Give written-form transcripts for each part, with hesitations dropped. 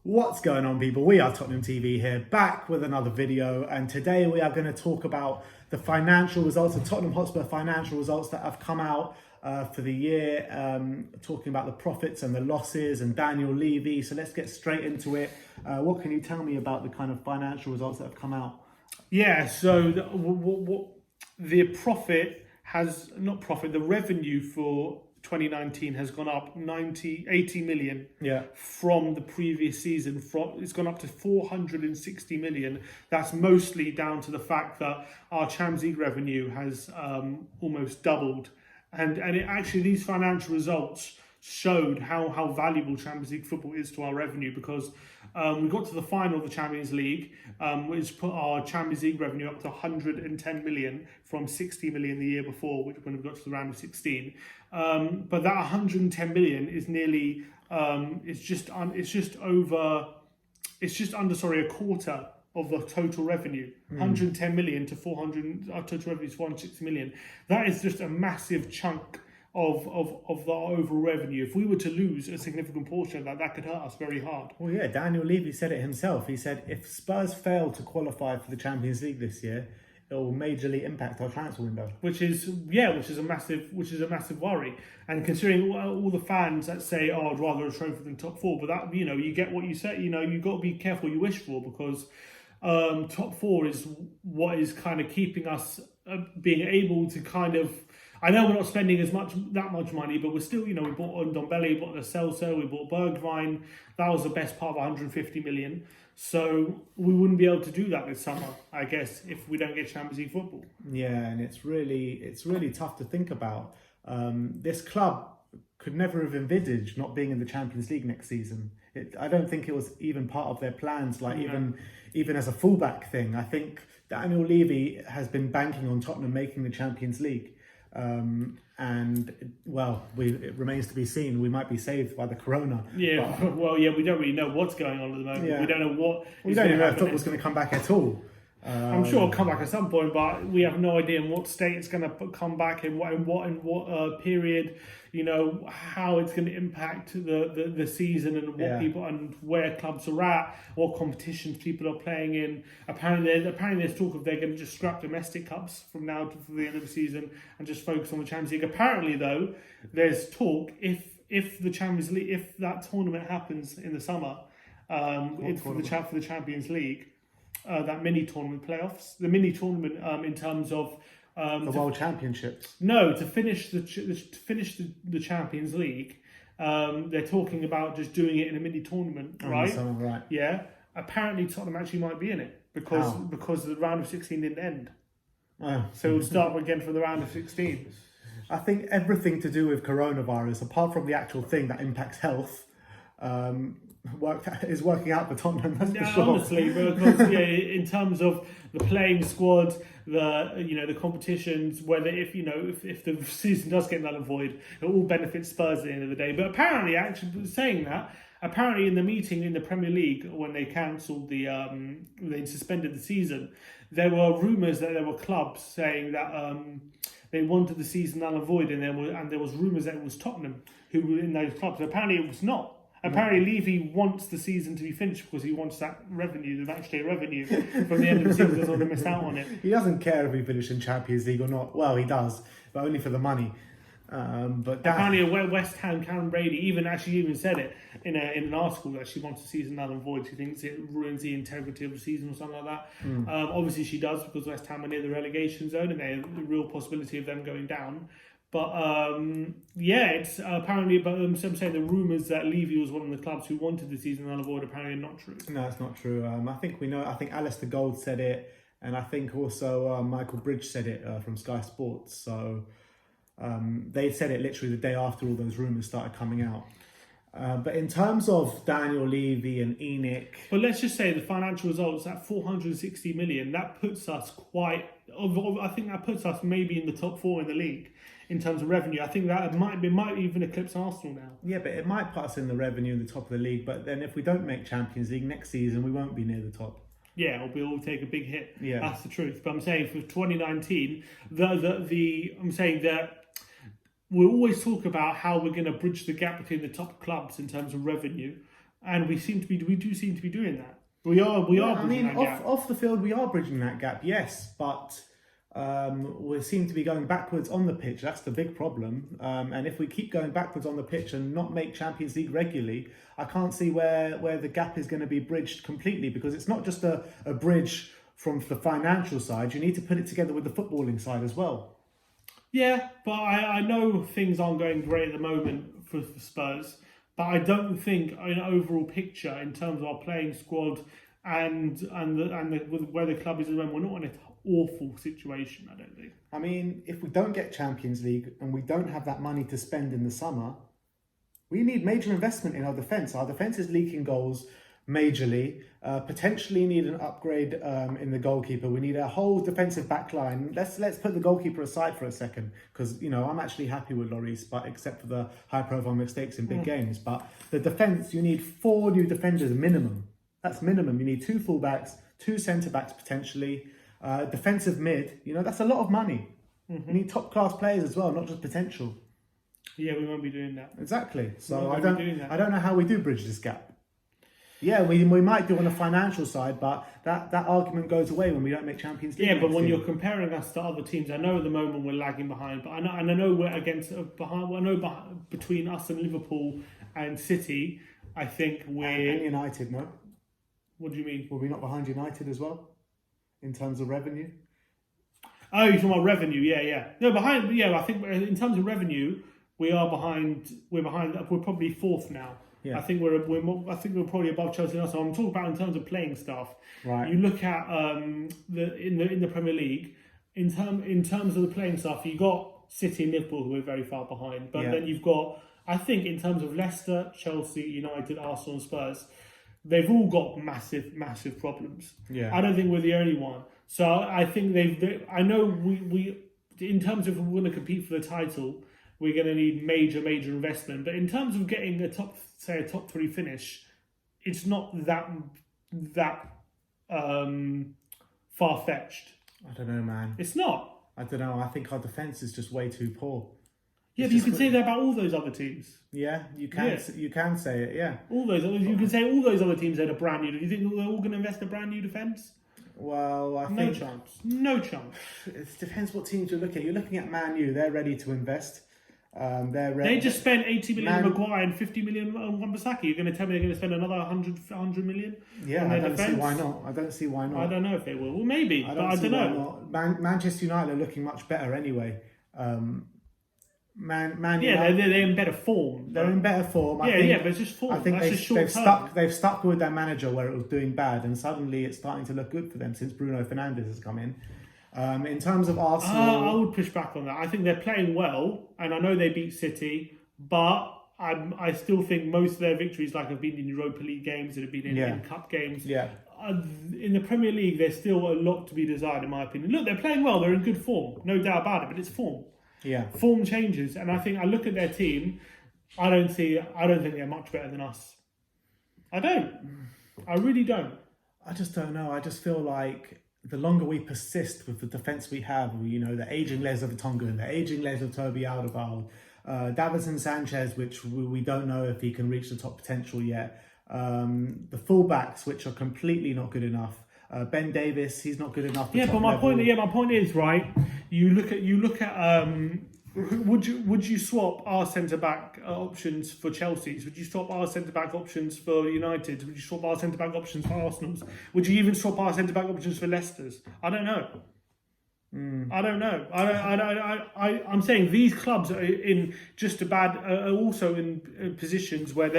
What's going on, people? We are Tottenham TV here, back with another video, and today we are going to talk about the financial results, the Tottenham Hotspur financial results that have come out for the year, talking about the profits and the losses and Daniel Levy. So let's get straight into it. What can you tell me about the kind of financial results that have come out? Yeah, so the revenue for 2019 has gone up 80 million from the previous season. It's gone up to 460 million. That's mostly down to the fact that our Champions League revenue has almost doubled. And these financial results showed how valuable Champions League football is to our revenue, because we got to the final of the Champions League, which put our Champions League revenue up to 110 million from 60 million the year before, when we got to the round of 16. But that 110 million is nearly it's just under a quarter of the total revenue. 110 million to 400, our total revenue is 460 million. That is just a massive chunk of the overall revenue. If we were to lose a significant portion of that could hurt us very hard. Well, yeah, Daniel Levy said it himself. He said if Spurs fail to qualify for the Champions League this year, it will majorly impact our transfer window. Which is a massive worry. And considering all the fans that say, "Oh, I'd rather a trophy than top four," but that, you get what you say. You've got to be careful what you wish for, because top four is what is kind of keeping us being able to kind of. I know we're not spending that much money, but we're still, we bought Ndombele, we bought Lo Celso, we bought Bergwijn. That was the best part of 150 million. So we wouldn't be able to do that this summer, I guess, if we don't get Champions League football. Yeah, and it's really tough to think about. This club could never have envisaged not being in the Champions League next season. I don't think it was even part of their plans, even as a fullback thing. I think Daniel Levy has been banking on Tottenham making the Champions League. It remains to be seen. We might be saved by the corona. Yeah, we don't really know what's going on at the moment. Yeah. We don't know what. We don't even know if football's going to come back at all. I'm sure it'll come back at some point, but we have no idea in what state it's going to come back, in what period. How it's going to impact the season, and what people and where clubs are at, what competitions people are playing in. Apparently there's talk of they're going to just scrap domestic cups from now to the end of the season and just focus on the Champions League. Apparently, though, there's talk if the Champions League, if that tournament happens in the summer, for the Champions League. That mini tournament playoffs, the mini tournament in terms of the World Championships. No, to finish the Champions League, they're talking about just doing it in a mini tournament, right? Right. Yeah. Apparently, Tottenham actually might be in it because the round of 16 didn't end. So we'll start again from the round of 16. I think everything to do with coronavirus, apart from the actual thing that impacts health, is working out for Tottenham. That's for sure. Honestly, because in terms of the playing squad, the competitions, whether if the season does get null and void, it all benefits Spurs at the end of the day. But apparently, actually saying that, in the meeting in the Premier League when they cancelled they suspended the season, there were rumours that there were clubs saying that they wanted the season null and void, and there was rumours that it was Tottenham who were in those clubs. But apparently, it was not. Apparently, Levy wants the season to be finished because he wants that revenue, the matchday revenue from the end of the season. He doesn't want to miss out on it. He doesn't care if we finish in Champions League or not. Well, he does, but only for the money. But apparently, West Ham, Karen Brady even said it in an article that she wants the season null and void. She thinks it ruins the integrity of the season or something like that. Obviously, she does, because West Ham are near the relegation zone and there's a real possibility of them going down. But it's apparently. But I'm saying the rumours that Levy was one of the clubs who wanted the season null and void apparently are not true. No, it's not true. I think we know. I think Alistair Gold said it, and I think also Michael Bridge said it from Sky Sports. So they said it literally the day after all those rumours started coming out. But in terms of Daniel Levy and ENIC... But let's just say the financial results at 460 million, that puts us maybe in the top four in the league in terms of revenue. I think that might even eclipse Arsenal now. Yeah, but it might put us in the revenue in the top of the league. But then if we don't make Champions League next season, we won't be near the top. Yeah, we'll take a big hit. Yeah. That's the truth. But I'm saying for 2019, I'm saying that we always talk about how we're going to bridge the gap between the top clubs in terms of revenue, and we do seem to be doing that. We are bridging that gap. Off the field, we are bridging that gap, yes, but we seem to be going backwards on the pitch. That's the big problem. And if we keep going backwards on the pitch and not make Champions League regularly, I can't see where the gap is going to be bridged completely, because it's not just a bridge from the financial side. You need to put it together with the footballing side as well. Yeah, but I know things aren't going great at the moment for Spurs, but I don't think an overall picture in terms of our playing squad and where the club is at the moment, we're not in an awful situation, I don't think. I mean, if we don't get Champions League and we don't have that money to spend in the summer, we need major investment in our defence. Our defence is leaking goals majorly. Potentially need an upgrade in the goalkeeper. We need a whole defensive back line. Let's put the goalkeeper aside for a second, because I'm actually happy with Lloris, but except for the high profile mistakes in big games. But the defence, you need 4 new defenders minimum. That's minimum. You need 2 fullbacks, 2 centre backs potentially, defensive mid. That's a lot of money. You need top class players as well, not just potential. Yeah, we won't be doing that. Exactly. So I don't know how we do bridge this gap. Yeah, we might do on the financial side, but that argument goes away when we don't make Champions League. Yeah, but when you're comparing us to other teams, I know at the moment we're lagging behind, but I know we're behind. I know between us and Liverpool and City, I think we're and United. No, what do you mean? Were we not behind United as well in terms of revenue? Oh, you're talking about revenue? Yeah. No, behind. Yeah, I think in terms of revenue, we are behind. We're behind. We're probably 4th now. Yeah. I think we're probably above Chelsea now. So I'm talking about in terms of playing stuff. Right. You look at in the Premier League, in terms of the playing stuff, you got City and Liverpool who are very far behind. But then you've got, I think, in terms of Leicester, Chelsea, United, Arsenal, and Spurs, they've all got massive problems. Yeah. I don't think we're the only one. So I think I know we in terms of if we're going to compete for the title, we're going to need major investment. But in terms of getting a top 3 finish, it's not that far-fetched. I don't know, man. It's not. I don't know. I think our defence is just way too poor. Yeah, but you can say that about all those other teams. Yeah, you can. Yeah. You can say it. Yeah. You can say all those other teams had a brand new. Do you think they're all going to invest in a brand new defence? Well, I think no chance. It depends what teams you're looking at. You're looking at Man U. They're ready to invest. They just spent 80 million on Maguire and 50 million on Wan-Bissaka. You're going to tell me they're going to spend another 100 million? Yeah, I don't see why not. I don't see why not. I don't know if they will. Well, maybe, but I don't know. Manchester United are looking much better anyway. Man United, yeah, they're in better form. They're in better form. But it's just form. I think they've stuck with their manager where it was doing bad, and suddenly it's starting to look good for them since Bruno Fernandes has come in. In terms of Arsenal, I would push back on that. I think they're playing well, and I know they beat City, but I still think most of their victories have been in Europa League games, that have been in cup games. Yeah. In the Premier League, there's still a lot to be desired, in my opinion. Look, they're playing well; they're in good form, no doubt about it. But it's form. Yeah. Form changes, and I think I look at their team. I don't think they're much better than us. I don't. I really don't. I just don't know. I just feel like the longer we persist with the defence we have, the ageing Les of Vertonghen, the ageing Les of Toby Alderweireld, Davinson Sanchez, which we don't know if he can reach the top potential yet, the fullbacks, which are completely not good enough. Ben Davis, he's not good enough. But my point is right. You look at would you swap our centre back options for Chelsea's? Would you swap our centre back options for United's? Would you swap our centre back options for Arsenal's? Would you even swap our centre back options for Leicester's? I don't know. I don't know. I'm saying these clubs are in just are also in positions where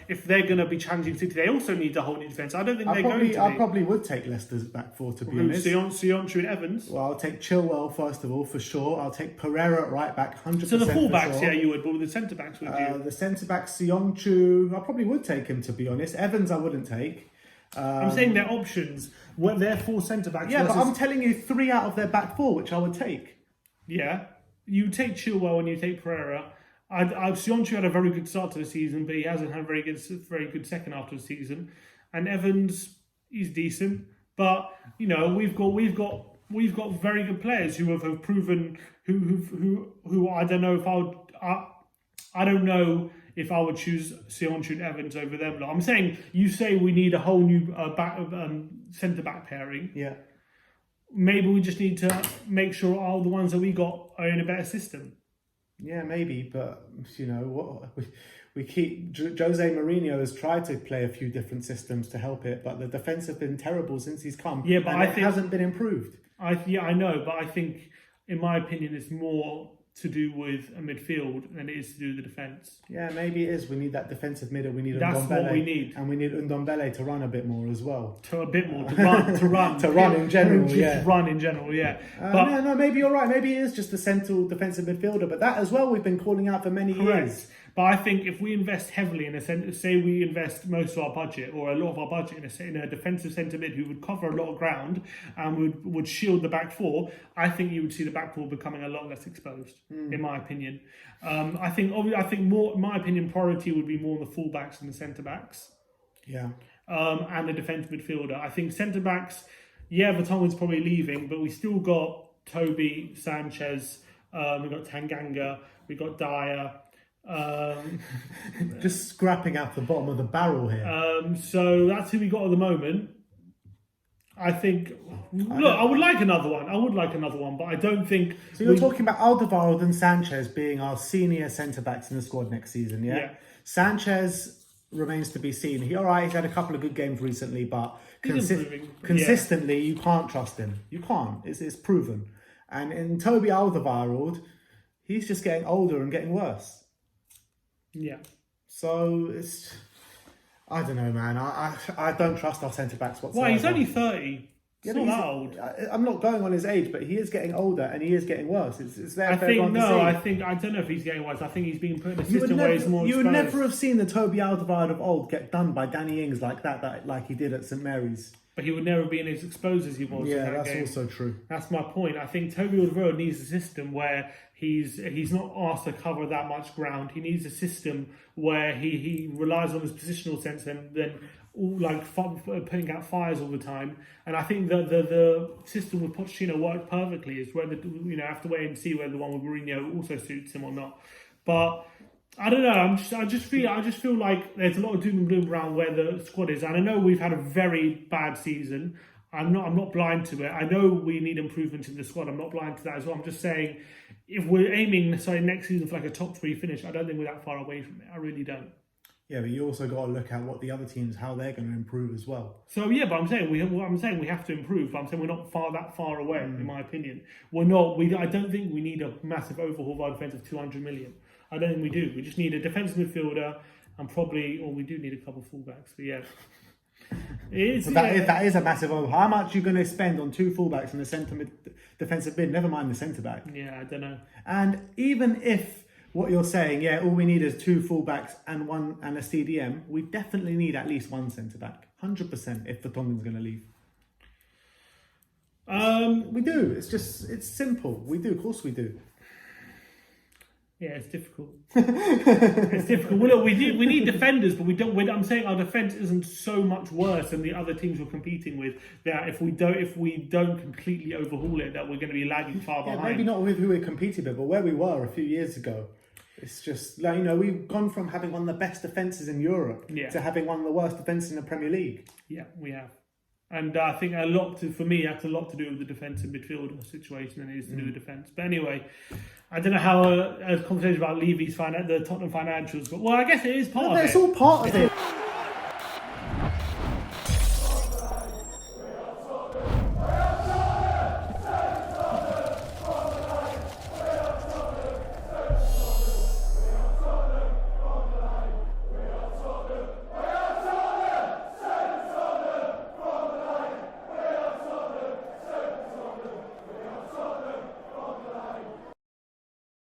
if they're gonna be challenging City, they also need a whole new defence. I don't think I probably would take Leicester's back four, to be honest. Sionchu and Evans. Well, I'll take Chilwell first of all for sure. I'll take Pereira at right back, 100%. So the fullbacks, yeah, you would, but with the centre backs, would you? The centre backs, Sionchu, I probably would take him, to be honest. Evans, I wouldn't take. I'm saying their options, their 4 centre backs. Yeah, but I'm telling you 3 out of their back 4, which I would take. Yeah, you take Chilwell and you take Pereira. Sionchu had a very good start to the season, but he hasn't had a very good second half of the season. And Evans, he's decent. But you know, we've got very good players who have proven who I don't know if I don't know if I would choose Sionchu and Evans over them. I'm saying you say we need a whole new centre back pairing. Yeah. Maybe we just need to make sure all the ones that we got are in a better system. Yeah, maybe, but you know what we keep. Jose Mourinho has tried to play a few different systems to help it, but the defense have been terrible since he's come. Yeah, but it hasn't been improved. I know, but I think, in my opinion, it's more to do with a midfield than it is to do with the defence. Yeah, maybe it is. We need that defensive middle. We need That's Ndombele, what we need. And we need Ndombele to run a bit more as well. To run. To run in general, yeah. Run in general, yeah. No, maybe you're right. Maybe it is just the central defensive midfielder. But that as well, we've been calling out for many years. But I think if we invest heavily in a centre, say we invest most of our budget or a lot of our budget in a defensive centre mid who would cover a lot of ground and would shield the back four, I think you would see the back four becoming a lot less exposed, in my opinion. I think more, in my opinion, priority would be more on the fullbacks and the centre backs. Yeah. And the defensive midfielder. I think centre backs, Vertonghen's probably leaving, but we still got Toby, Sanchez, we got Tanganga, we got Dyer. Just scrapping out the bottom of the barrel here. So that's who we got at the moment. I think. Look, I would like another one. But I don't think. So you're talking about Alderweireld and Sanchez being our senior centre backs in the squad next season, yeah? Yeah. Sanchez remains to be seen. He's had a couple of good games recently, but consistently you can't trust him. You can't. It's proven. And in Toby Alderweireld, he's just getting older and getting worse. Yeah. So it's, I don't know, man. I don't trust our centre backs whatsoever. Well, he's only 30. He's not that old. I'm not going on his age, but he is getting older and he is getting worse. It's there. I don't know if he's getting worse. I think he's being put in a system where he's more exposed. You would never have seen the Toby Alderweireld of old get done by Danny Ings like that, like he did at St Mary's. But he would never be as exposed as he was. Yeah, in that that's game. Also true. That's my point. I think Toby Alderweireld needs a system where he's not asked to cover that much ground. He needs a system where he relies on his positional sense and then putting out fires all the time. And I think the system with Pochettino worked perfectly. Is whether have to wait and see whether the one with Mourinho also suits him or not. But I don't know. I just feel like there's a lot of doom and gloom around where the squad is, and I know we've had a very bad season. I'm not blind to it. I know we need improvement in the squad. I'm not blind to that as well. I'm just saying, if we're aiming next season for like a top 3 finish, I don't think we're that far away from it. I really don't. Yeah, but you also got to look at what the other teams, how they're going to improve as well. So yeah, but I'm saying we have to improve. But I'm saying we're not that far away, in my opinion. We're not. I don't think we need a massive overhaul of our defence of 200 million. I don't think we do. We just need a defensive midfielder and we do need a couple of fullbacks. But yeah, that is a massive overhaul. How much are you going to spend on 2 fullbacks and a defensive mid? Never mind the centre back. Yeah, I don't know. And even if what you're saying, all we need is 2 fullbacks and a CDM, we definitely need at least 1 centre back, 100%. If Vertonghen's going to leave. We do. It's simple. We do. Of course, we do. Yeah, it's difficult. It's difficult. Well, look, we need defenders, but we don't. I'm saying our defence isn't so much worse than the other teams we're competing with. That if we don't completely overhaul it, that we're going to be lagging far behind. Maybe not with who we're competing with, but where we were a few years ago. It's just we've gone from having one of the best defences in Europe to having one of the worst defences in the Premier League. Yeah, we have. And I think that's a lot to do with the defensive midfield situation than it is to do with defence. But anyway, I don't know how a conversation about Levy's the Tottenham financials, but I guess it is part of it. It's all part of it.